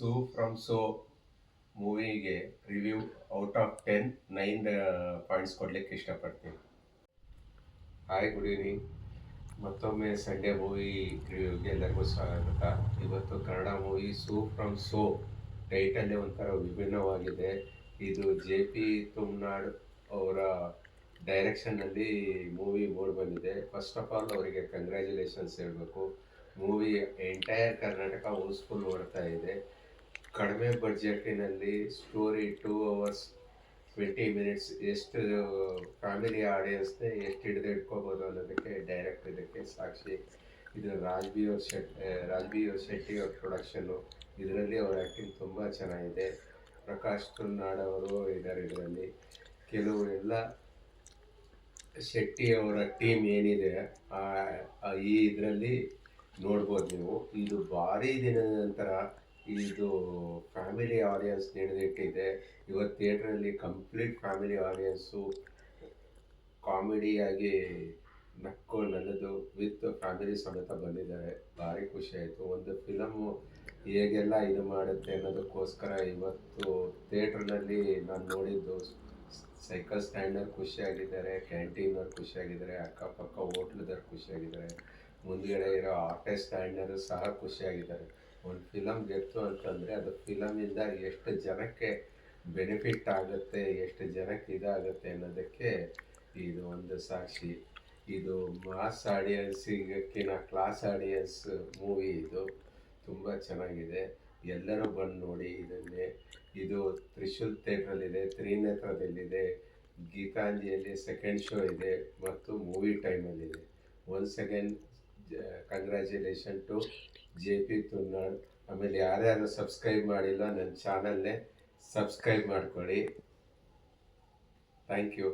ಸೂ from So ಮೂವಿಗೆ review out of 10 9 points ಕೊಡ್ಲಿಕ್ಕೆ ಇಷ್ಟಪಡ್ತೀನಿ. Hi, good evening. ಮತ್ತೊಮ್ಮೆ ಸಂಡೇ ಮೂವಿ ರಿವ್ಯೂಗೆ ಎಲ್ಲರಿಗೂ ಸ್ವಾಗತ. ಇವತ್ತು ಕನ್ನಡ ಮೂವಿ ಸೂ ಫ್ರಮ್ ಸೋ ಟೈಟಲ್ಲೇ ಒಂಥರ ವಿಭಿನ್ನವಾಗಿದೆ. ಇದು JP ತುಮ್ನಾಡ್ ಅವರ ಡೈರೆಕ್ಷನ್ನಲ್ಲಿ ಮೂವಿ ಮೂಡಿ ಬಂದಿದೆ. ಫಸ್ಟ್ ಆಫ್ ಆಲ್ ಅವರಿಗೆ ಕಂಗ್ರ್ಯಾಚುಲೇಷನ್ಸ್ ಹೇಳಬೇಕು. ಮೂವಿ ಎಂಟೈರ್ ಕರ್ನಾಟಕ ಹೌಸ್ಫುಲ್ ಓಡ್ತಾ ಇದೆ. ಕಡಿಮೆ ಬಡ್ಜೆಟ್ಟಿನಲ್ಲಿ ಸ್ಟೋರಿ 2 hours 20 minutes ಎಷ್ಟು ಫ್ಯಾಮಿಲಿ ಆಡಿಯನ್ಸ್ನೇ ಎಷ್ಟು ಹಿಡ್ಕೋಬೋದು ಅನ್ನೋದಕ್ಕೆ ಡೈರೆಕ್ಟ್ ಇದಕ್ಕೆ ಸಾಕ್ಷಿ. ಇದು ರಾಜ್ಬಿ ಶೆಟ್ಟಿ ಅವ್ರ ಪ್ರೊಡಕ್ಷನ್ನು. ಇದರಲ್ಲಿ ಅವ್ರ ಆ್ಯಕ್ಟಿಂಗ್ ತುಂಬ ಚೆನ್ನಾಗಿದೆ. ಪ್ರಕಾಶ್ ತುಮ್ನಾಡ್ ಅವರು ಇದ್ದಾರೆ ಇದರಲ್ಲಿ. ಕೆಲವು ಎಲ್ಲ ಶೆಟ್ಟಿ ಅವರ ಟೀಮ್ ಏನಿದೆ ಈ ಇದರಲ್ಲಿ ನೋಡ್ಬೋದು ನೀವು. ಇದು ಭಾರಿ ದಿನದ ನಂತರ ಇದು ಫ್ಯಾಮಿಲಿ ಆಡಿಯನ್ಸ್ ಹಿಡಿದಿಟ್ಟಿದೆ. ಇವತ್ತು ಥಿಯೇಟ್ರಲ್ಲಿ ಕಂಪ್ಲೀಟ್ ಫ್ಯಾಮಿಲಿ ಆಡಿಯನ್ಸು ಕಾಮಿಡಿಯಾಗಿ ನಕ್ಕು ನನ್ನದು ವಿತ್ ಫ್ಯಾಮಿಲಿ ಸಮೇತ ಬಂದಿದ್ದಾರೆ. ಭಾರಿ ಖುಷಿ ಆಯಿತು. ಒಂದು ಫಿಲಮ್ಮು ಹೇಗೆಲ್ಲ ಇದು ಮಾಡುತ್ತೆ ಅನ್ನೋದಕ್ಕೋಸ್ಕರ ಇವತ್ತು ಥಿಯೇಟ್ರ್ನಲ್ಲಿ ನಾನು ನೋಡಿದ್ದು ಸೈಕಲ್ ಸ್ಟ್ಯಾಂಡರ್ ಖುಷಿಯಾಗಿದ್ದಾರೆ, ಕ್ಯಾಂಟೀನವ್ರು ಖುಷಿಯಾಗಿದ್ದಾರೆ, ಅಕ್ಕಪಕ್ಕ ಹೋಟ್ಲದವ್ರು ಖುಷಿಯಾಗಿದ್ದಾರೆ, ಮುಂದುಗಡೆ ಇರೋ ಆಟೋ ಸ್ಟ್ಯಾಂಡರು ಸಹ ಖುಷಿಯಾಗಿದ್ದಾರೆ. ಒಂದು ಫಿಲಮ್ ಗೆತ್ತು ಅಂತಂದರೆ ಅದು ಫಿಲಮಿಂದ ಎಷ್ಟು ಜನಕ್ಕೆ ಬೆನಿಫಿಟ್ ಆಗುತ್ತೆ, ಎಷ್ಟು ಜನಕ್ಕೆ ಇದಾಗುತ್ತೆ ಅನ್ನೋದಕ್ಕೆ ಇದು ಒಂದು ಸಾಕ್ಷಿ. ಇದು ಮಾಸ್ ಆಡಿಯನ್ಸಿಗಕ್ಕಿಂತ ಕ್ಲಾಸ್ ಆಡಿಯನ್ಸ್ ಮೂವಿ. ಇದು ತುಂಬ ಚೆನ್ನಾಗಿದೆ. ಎಲ್ಲರೂ ಬಂದು ನೋಡಿ ಇದನ್ನೇ. ಇದು ತ್ರಿಶೂಲ್ ಥಿಯೇಟ್ರಲ್ಲಿದೆ, ತ್ರಿನೇತ್ರದಲ್ಲಿದೆ, ಗೀತಾಂಜಲಿಯಲ್ಲಿ ಸೆಕೆಂಡ್ ಶೋ ಇದೆ ಮತ್ತು ಮೂವಿ ಟೈಮಲ್ಲಿದೆ. Once again congratulation to JP Tumnad. ಆಮೇಲೆ ಯಾರ್ಯಾರು ಸಬ್ಸ್ಕ್ರೈಬ್ ಮಾಡಿಲ್ಲ ನನ್ನ ಚಾನಲ್ನೇ ಸಬ್ಸ್ಕ್ರೈಬ್ ಮಾಡ್ಕೊಳ್ಳಿ. Thank you.